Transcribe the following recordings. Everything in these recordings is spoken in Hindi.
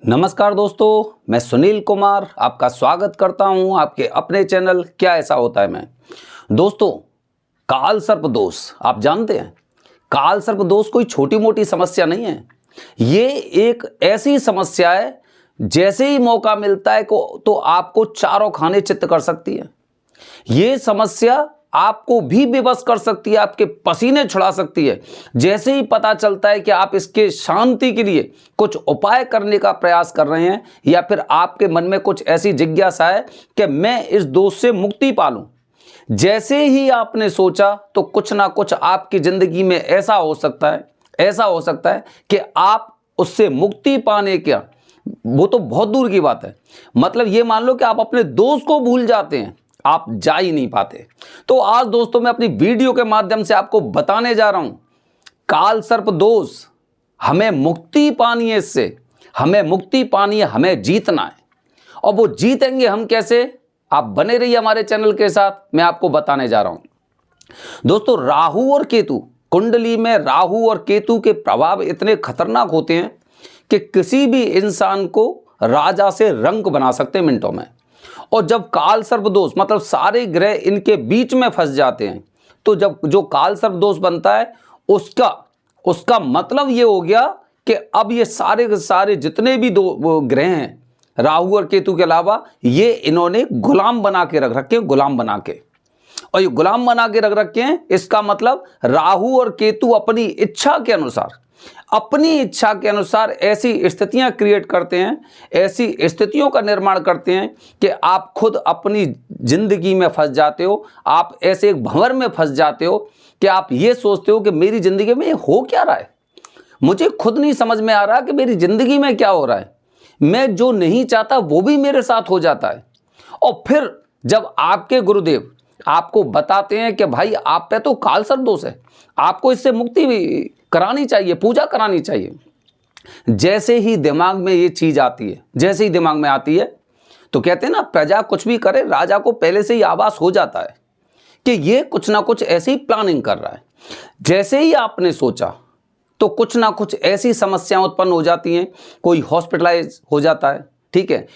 नमस्कार दोस्तों, मैं सुनील कुमार आपका स्वागत करता हूं आपके अपने चैनल क्या ऐसा होता है में। दोस्तों, काल सर्प दोष आप जानते हैं। काल सर्प दोष कोई छोटी मोटी समस्या नहीं है। ये एक ऐसी समस्या है जैसे ही मौका मिलता है तो आपको चारों खाने चित्त कर सकती है। ये समस्या आपको भी बेबस कर सकती है, आपके पसीने छुड़ा सकती है। जैसे ही पता चलता है कि आप इसके शांति के लिए कुछ उपाय करने का प्रयास कर रहे हैं या फिर आपके मन में कुछ ऐसी जिज्ञासा है कि मैं इस दोष से मुक्ति पालूं, जैसे ही आपने सोचा तो कुछ ना कुछ आपकी जिंदगी में ऐसा हो सकता है कि आप उससे मुक्ति पाने का, वो तो बहुत दूर की बात है, मतलब ये मान लो कि आप अपने दोस्त को भूल जाते हैं, आप जा ही नहीं पाते। तो आज दोस्तों मैं अपनी वीडियो के माध्यम से आपको बताने जा रहा हूं, काल सर्प दोष हमें मुक्ति पानी है, इससे हमें मुक्ति पानी है, हमें जीतना है। और वो जीतेंगे हम कैसे, आप बने रहिए हमारे चैनल के साथ, मैं आपको बताने जा रहा हूं। दोस्तों, राहु और केतु, कुंडली में राहु और केतु के प्रभाव इतने खतरनाक होते हैं कि किसी भी इंसान को राजा से रंक बना सकते हैं मिनटों में। और जब काल सर्प दोष मतलब सारे ग्रह इनके बीच में फंस जाते हैं, तो जब जो काल सर्प दोष बनता है उसका मतलब ये हो गया कि अब ये सारे जितने भी दो ग्रह हैं राहु और केतु के अलावा, ये इन्होंने गुलाम बना के रख रखे हैं, गुलाम बना के। और ये गुलाम बना के रख रखे हैं, इसका मतलब राहु और केतु अपनी इच्छा के अनुसार ऐसी स्थितियां क्रिएट करते हैं, ऐसी स्थितियों का निर्माण करते हैं कि आप खुद अपनी जिंदगी में फंस जाते हो। आप ऐसे एक भंवर में फंस जाते हो कि आप ये सोचते हो कि मेरी जिंदगी में हो क्या रहा है, मुझे खुद नहीं समझ में आ रहा कि मेरी जिंदगी में क्या हो रहा है। मैं जो नहीं चाहता वो भी मेरे साथ हो जाता है। और फिर जब आपके गुरुदेव आपको बताते हैं कि भाई आप पे तो काल सर्प दोष है, आपको इससे मुक्ति भी करानी चाहिए, पूजा करानी चाहिए, जैसे ही दिमाग में ये चीज आती है, जैसे ही दिमाग में आती है, तो कहते हैं ना, प्रजा कुछ भी करे राजा को पहले से ही आभास हो जाता है कि ये कुछ ना कुछ ऐसी प्लानिंग कर रहा है। जैसे ही आपने सोचा तो कुछ ना कुछ ऐसी समस्याएं उत्पन्न हो जाती हैं, कोई हॉस्पिटलाइज हो जाता है, ठीक है,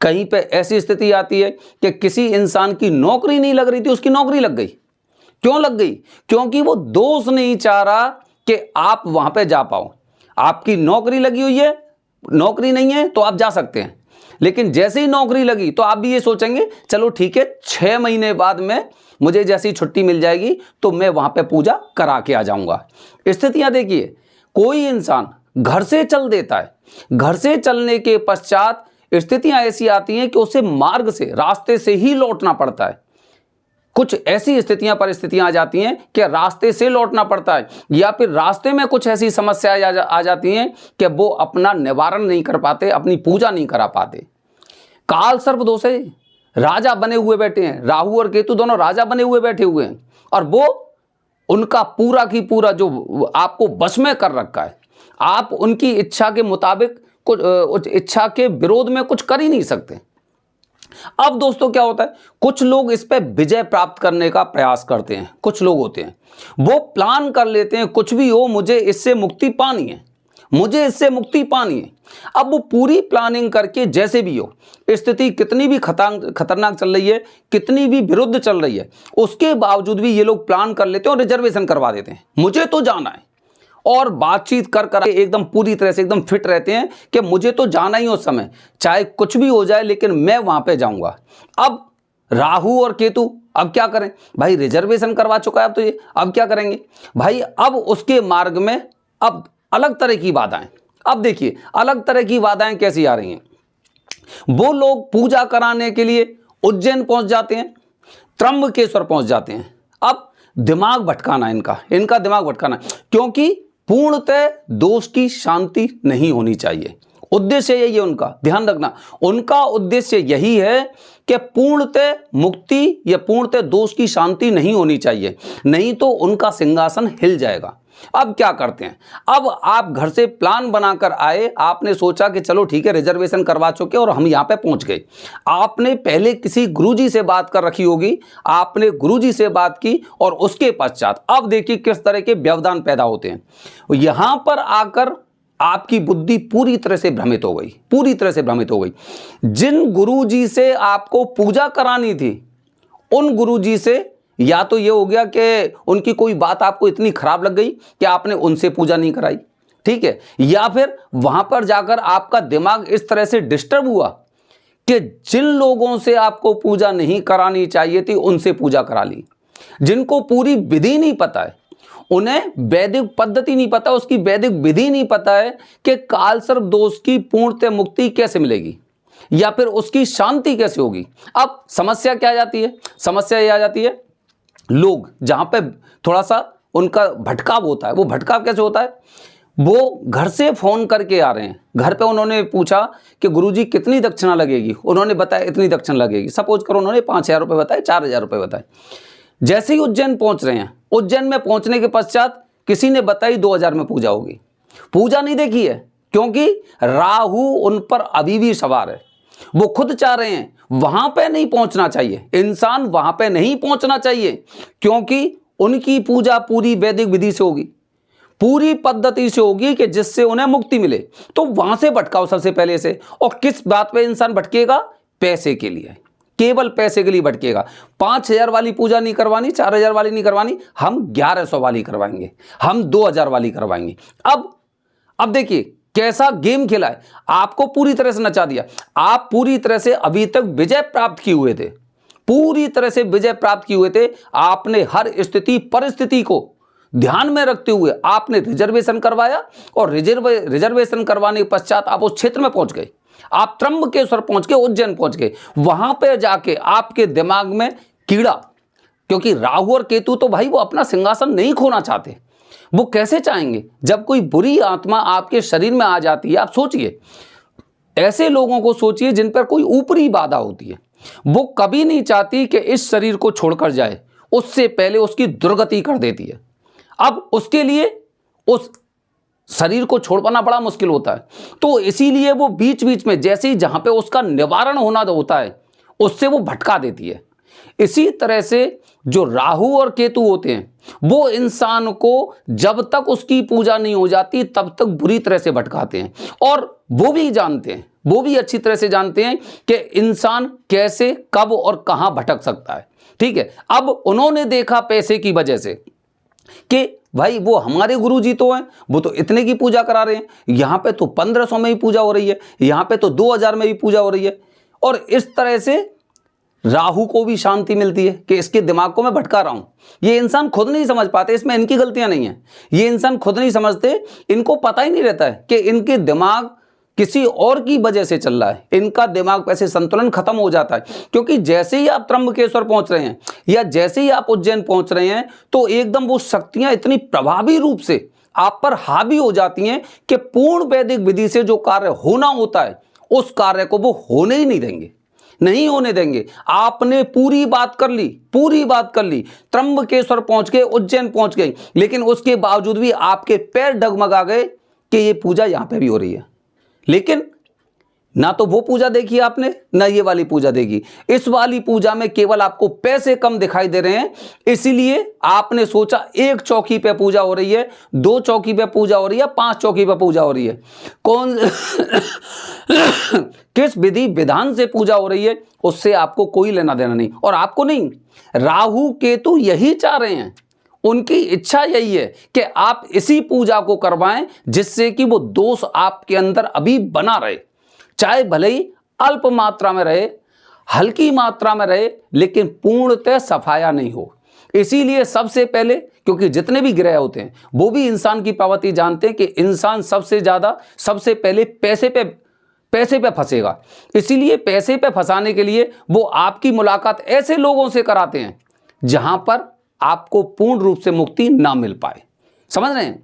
कहीं पे ऐसी स्थिति आती है कि किसी इंसान की नौकरी नहीं लग रही थी, उसकी नौकरी लग गई। क्यों लग गई? क्योंकि वो दोस्त नहीं चाह रहा कि आप वहां पे जा पाओ। आपकी नौकरी लगी हुई है, नौकरी नहीं है तो आप जा सकते हैं, लेकिन जैसे ही नौकरी लगी तो आप भी ये सोचेंगे चलो ठीक है, 6 महीने बाद में मुझे जैसी छुट्टी मिल जाएगी तो मैं वहां पे पूजा करा के आ जाऊंगा। स्थितियां देखिए, कोई इंसान घर से चल देता है, घर से चलने के पश्चात स्थितियां ऐसी आती हैं कि उसे मार्ग से, रास्ते से ही लौटना पड़ता है। कुछ ऐसी परिस्थितियां आ जाती हैं कि रास्ते से लौटना पड़ता है, या फिर रास्ते में कुछ ऐसी समस्याएं आ जाती हैं कि वो अपना निवारण नहीं कर पाते, अपनी पूजा नहीं करा पाते। काल सर्प दोष है, राजा बने हुए बैठे हैं, राहु और केतु दोनों राजा बने हुए बैठे हुए हैं, और वो उनका पूरा की पूरा जो आपको वश में कर रखा है, आप उनकी इच्छा के मुताबिक कुछ इच्छा के विरोध में कुछ कर ही नहीं सकते। अब दोस्तों क्या होता है, कुछ लोग इस पे विजय प्राप्त करने का प्रयास करते हैं। कुछ लोग होते हैं वो प्लान कर लेते हैं, कुछ भी हो मुझे इससे मुक्ति पानी है, मुझे इससे मुक्ति पानी है। अब वो पूरी प्लानिंग करके जैसे भी हो, स्थिति कितनी भी खतरनाक चल रही है, कितनी भी विरुद्ध चल रही है, उसके बावजूद भी ये लोग प्लान कर लेते हैं और रिजर्वेशन करवा देते हैं, मुझे तो जाना है। और बातचीत कर एकदम पूरी तरह से एकदम फिट रहते हैं कि मुझे तो जाना ही उस समय, चाहे कुछ भी हो जाए लेकिन मैं वहां पे जाऊंगा। अब राहु और केतु अब क्या करें भाई, रिजर्वेशन करवा चुका है अब तो ये, अब क्या करेंगे भाई, अब उसके मार्ग में अब अलग तरह की बाधाएं। अब देखिए अलग तरह की बाधाएं कैसी आ रही हैं। वो लोग पूजा कराने के लिए उज्जैन पहुंच जाते हैं, त्र्यंबकेश्वर पहुंच जाते हैं। अब दिमाग भटकाना इनका दिमाग भटकाना, क्योंकि पूर्णतः दोष की शांति नहीं होनी चाहिए। उद्देश्य यही है उनका, ध्यान रखना, उनका उद्देश्य यही है कि पूर्णतः मुक्ति या पूर्णतः दोष की शांति नहीं होनी चाहिए, नहीं तो उनका सिंहासन हिल जाएगा। अब क्या करते हैं, अब आप घर से प्लान बनाकर आए, आपने सोचा कि चलो ठीक है रिजर्वेशन करवा चुके और हम यहां पे पहुंच गए। आपने पहले किसी गुरुजी से बात कर रखी होगी, आपने गुरुजी से बात की और उसके पश्चात अब देखिए किस तरह के व्यवधान पैदा होते हैं। यहां पर आकर आपकी बुद्धि पूरी तरह से भ्रमित हो गई, पूरी तरह से भ्रमित हो गई। जिन गुरुजी से आपको पूजा करानी थी, उन गुरुजी से या तो ये हो गया कि उनकी कोई बात आपको इतनी खराब लग गई कि आपने उनसे पूजा नहीं कराई, ठीक है, या फिर वहां पर जाकर आपका दिमाग इस तरह से डिस्टर्ब हुआ कि जिन लोगों से आपको पूजा नहीं करानी चाहिए थी उनसे पूजा करा ली। जिनको पूरी विधि नहीं पता है, उन्हें वैदिक पद्धति नहीं पता, उसकी वैदिक विधि नहीं पता है कि कालसर्प दोष की पूर्णतः मुक्ति कैसे मिलेगी या फिर उसकी शांति कैसे होगी। अब समस्या क्या आ जाती है? समस्या ये आ जाती है, लोग जहां पे थोड़ा सा उनका भटकाव होता है, वो भटकाव कैसे होता है? वो घर से फोन करके आ रहे हैं, घर पे उन्होंने पूछा कि गुरुजी कितनी दक्षिणा लगेगी, उन्होंने बताया इतनी दक्षिणा लगेगी। सपोज करो उन्होंने 5,000 रुपये बताए, 4,000 रुपये बताए। जैसे ही उज्जैन पहुंच रहे हैं, उज्जैन में पहुंचने के पश्चात किसी ने बताई 2,000 में पूजा होगी। पूजा नहीं देखी है, क्योंकि राहु उन पर अभी भी सवार है। वो खुद चाह रहे हैं वहां पे नहीं पहुंचना चाहिए, इंसान वहां पे नहीं पहुंचना चाहिए, क्योंकि उनकी पूजा पूरी वैदिक विधि से होगी, पूरी पद्धति से होगी कि जिससे उन्हें मुक्ति मिले। तो वहां से भटकाओ सबसे पहले से। और किस बात पे इंसान भटकेगा? पैसे के लिए, केवल पैसे के लिए भटकेगा। 5,000 वाली पूजा नहीं करवानी, 4,000 वाली नहीं करवानी, हम 1,100 वाली करवाएंगे, हम 2,000 वाली करवाएंगे। अब देखिए कैसा गेम खेला है, आपको पूरी तरह से नचा दिया। आप पूरी तरह से अभी तक विजय प्राप्त किए हुए थे, पूरी तरह से विजय प्राप्त किए हुए थे। आपने हर स्थिति परिस्थिति को ध्यान में रखते हुए आपने रिजर्वेशन करवाया, और रिजर्वेशन करवाने के पश्चात आप उस क्षेत्र में पहुंच गए, आप त्र्यंबकेश्वर पहुंच गए, उज्जैन पहुंच गए। वहां पे जाके आपके दिमाग में कीड़ा, क्योंकि राहु और केतु तो भाई वो अपना सिंहासन नहीं खोना चाहते। वो कैसे चाहेंगे? जब कोई बुरी आत्मा आपके शरीर में आ जाती है, आप सोचिए, ऐसे लोगों को सोचिए जिन पर कोई ऊपरी बाधा होती है, वो कभी नहीं चाहती कि इस शरीर को छोड़कर जाए, उससे पहले उसकी दुर्गति कर देती है। अब उसके लिए उस शरीर को छोड़ पाना बड़ा मुश्किल होता है, तो इसीलिए वो बीच बीच में जैसे ही जहां पे उसका निवारण होना होता है, उससे वो भटका देती है। इसी तरह से जो राहु और केतु होते हैं, वो इंसान को जब तक उसकी पूजा नहीं हो जाती तब तक बुरी तरह से भटकाते हैं। और वो भी जानते हैं, वो भी अच्छी तरह से जानते हैं कि इंसान कैसे, कब और कहां भटक सकता है, ठीक है। अब उन्होंने देखा पैसे की वजह से कि भाई वो हमारे गुरुजी तो हैं, वो तो इतने की पूजा करा रहे हैं, यहाँ पे तो 1,500 में भी पूजा हो रही है, यहाँ पे तो 2,000 में भी पूजा हो रही है। और इस तरह से राहु को भी शांति मिलती है कि इसके दिमाग को मैं भटका रहा हूं। ये इंसान खुद नहीं समझ पाते, इसमें इनकी गलतियां नहीं है, ये इंसान खुद नहीं समझते, इनको पता ही नहीं रहता है कि इनके दिमाग किसी और की वजह से चल रहा है, इनका दिमाग पैसे संतुलन खत्म हो जाता है। क्योंकि जैसे ही आप त्र्यंबकेश्वर पहुंच रहे हैं या जैसे ही आप उज्जैन पहुंच रहे हैं, तो एकदम वो शक्तियां इतनी प्रभावी रूप से आप पर हावी हो जाती हैं कि पूर्ण वैदिक विधि से जो कार्य होना होता है, उस कार्य को वो होने ही नहीं देंगे, नहीं होने देंगे। आपने पूरी बात कर ली, पूरी बात कर ली, त्र्यंबकेश्वर पहुंच गए, उज्जैन पहुंच गए, लेकिन उसके बावजूद भी आपके पैर डगमगा गए कि ये पूजा यहां पे भी हो रही है। लेकिन ना तो वो पूजा देखी आपने, ना ये वाली पूजा देखी। इस वाली पूजा में केवल आपको पैसे कम दिखाई दे रहे हैं, इसलिए आपने सोचा एक चौकी पे पूजा हो रही है, 2 चौकी पे पूजा हो रही है, 5 चौकी पे पूजा हो रही है। कौन किस विधि विधान से पूजा हो रही है, उससे आपको कोई लेना देना नहीं। और आपको नहीं, राहु केतु यही चाह रहे हैं, उनकी इच्छा यही है कि आप इसी पूजा को करवाएं, जिससे कि वो दोष आपके अंदर अभी बना रहे, चाहे भले ही अल्प मात्रा में रहे, हल्की मात्रा में रहे, लेकिन पूर्णतः सफाया नहीं हो। इसीलिए सबसे पहले, क्योंकि जितने भी ग्रह होते हैं वो भी इंसान की प्रवृत्ति जानते हैं कि इंसान सबसे ज्यादा सबसे पहले पैसे पे फंसेगा। इसीलिए पैसे पे फंसाने के लिए वो आपकी मुलाकात ऐसे लोगों से कराते हैं जहां पर आपको पूर्ण रूप से मुक्ति ना मिल पाए। समझ रहे हैं?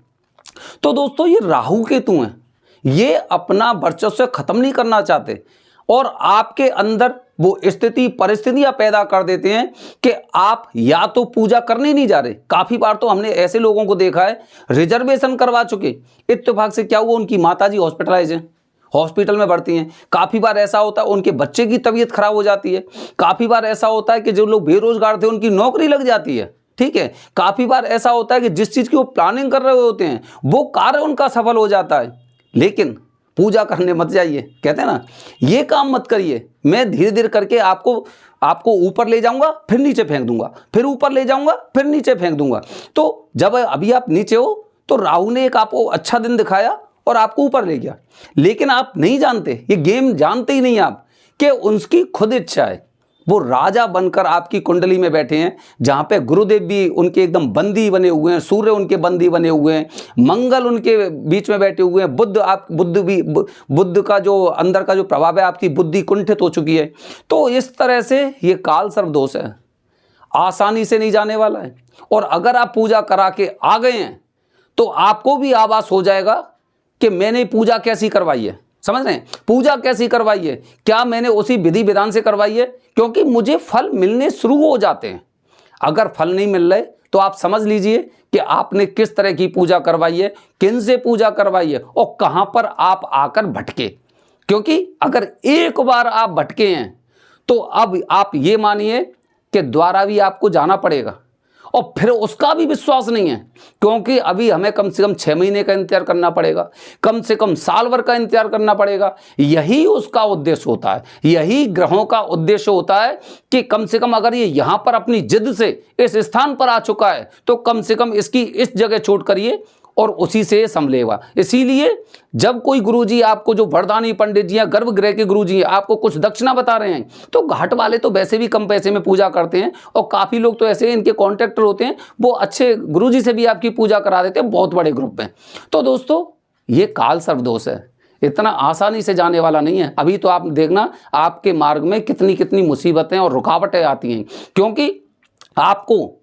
तो दोस्तों, ये राहु केतु हैं, ये अपना वर्चस्व खत्म नहीं करना चाहते और आपके अंदर वो स्थिति परिस्थितियां पैदा कर देते हैं कि आप या तो पूजा करने नहीं जा रहे। काफी बार तो हमने ऐसे लोगों को देखा है, रिजर्वेशन करवा चुके, इत्तेफाक से क्या हुआ, उनकी माताजी हॉस्पिटलाइज हैं, हॉस्पिटल में बढ़ती हैं। काफी बार ऐसा होता है उनके बच्चे की तबीयत खराब हो जाती है। काफी बार ऐसा होता है कि जो लोग बेरोजगार थे उनकी नौकरी लग जाती है, ठीक है। काफी बार ऐसा होता है कि जिस चीज की वो प्लानिंग कर रहे होते हैं वो कार्य उनका सफल हो जाता है, लेकिन पूजा करने मत जाइए। कहते हैं ना, ये काम मत करिए, मैं धीरे धीरे करके आपको ऊपर ले जाऊंगा, फिर नीचे फेंक दूंगा, फिर ऊपर ले जाऊंगा, फिर नीचे फेंक दूंगा। तो जब अभी आप नीचे हो तो राहु ने एक आपको अच्छा दिन दिखाया और आपको ऊपर ले गया, लेकिन आप नहीं जानते, ये गेम जानते ही नहीं आप, कि उनकी खुद इच्छा है। वो राजा बनकर आपकी कुंडली में बैठे हैं, जहां पे गुरुदेव भी उनके एकदम बंदी बने हुए हैं, सूर्य उनके बंदी बने हुए हैं, मंगल उनके बीच में बैठे हुए हैं, बुद्ध का जो अंदर का जो प्रभाव है, आपकी बुद्धि कुंठित हो चुकी है। तो इस तरह से ये काल सर्प दोष है, आसानी से नहीं जाने वाला है। और अगर आप पूजा करा के आ गए हैं तो आपको भी आभास हो जाएगा कि मैंने पूजा कैसी करवाई है। समझ रहे हैं, पूजा कैसी करवाई है, क्या मैंने उसी विधि विधान से करवाई है, क्योंकि मुझे फल मिलने शुरू हो जाते हैं। अगर फल नहीं मिल रहे तो आप समझ लीजिए कि आपने किस तरह की पूजा करवाई है, किन से पूजा करवाई है और कहां पर आप आकर भटके। क्योंकि अगर एक बार आप भटके हैं तो अब आप ये मानिए कि द्वारा भी आपको जाना पड़ेगा, और फिर उसका भी विश्वास नहीं है, क्योंकि अभी हमें कम से कम 6 महीने का इंतजार करना पड़ेगा, कम से कम साल भर का इंतजार करना पड़ेगा। यही उसका उद्देश्य होता है, यही ग्रहों का उद्देश्य होता है कि कम से कम अगर ये यहां पर अपनी जिद से इस स्थान पर आ चुका है तो कम से कम इसकी इस जगह चोट करिए और उसी से संभलेगा। इसीलिए जब कोई गुरुजी आपको, जो वरदानी पंडित जी या गर्भगृह के गुरुजी हैं, आपको कुछ दक्षिणा बता रहे हैं, तो घाट वाले तो वैसे भी कम पैसे में पूजा करते हैं, और काफ़ी लोग तो ऐसे इनके कॉन्ट्रैक्टर होते हैं, वो अच्छे गुरुजी से भी आपकी पूजा करा देते हैं, बहुत बड़े ग्रुप में। तो दोस्तों, ये काल सर्प दोष है, इतना आसानी से जाने वाला नहीं है। अभी तो आप देखना आपके मार्ग में कितनी कितनी मुसीबतें और रुकावटें आती हैं, क्योंकि आपको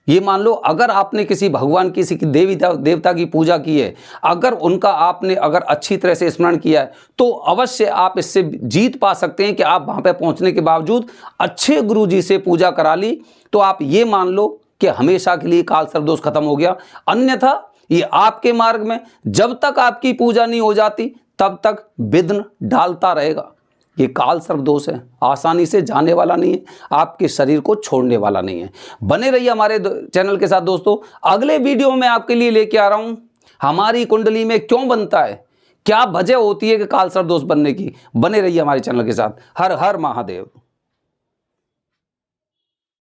ये मान लो, अगर आपने किसी भगवान, किसी की देवता की पूजा की है, अगर उनका आपने अगर अच्छी तरह से स्मरण किया है, तो अवश्य आप इससे जीत पा सकते हैं कि आप वहाँ पे पहुँचने के बावजूद अच्छे गुरुजी से पूजा करा ली तो आप ये मान लो कि हमेशा के लिए काल सर्प दोष खत्म हो गया। अन्यथा ये आपके मार्ग में जब तक आपकी पूजा नहीं हो जाती तब तक विघ्न डालता रहेगा। ये काल सर्प दोष है, आसानी से जाने वाला नहीं है, आपके शरीर को छोड़ने वाला नहीं है। बने रहिए हमारे चैनल के साथ दोस्तों। अगले वीडियो में आपके लिए लेके आ रहा हूं, हमारी कुंडली में क्यों बनता है, क्या वजह होती है कि काल सर्प दोष बनने की। बने रहिए हमारे चैनल के साथ। हर हर महादेव।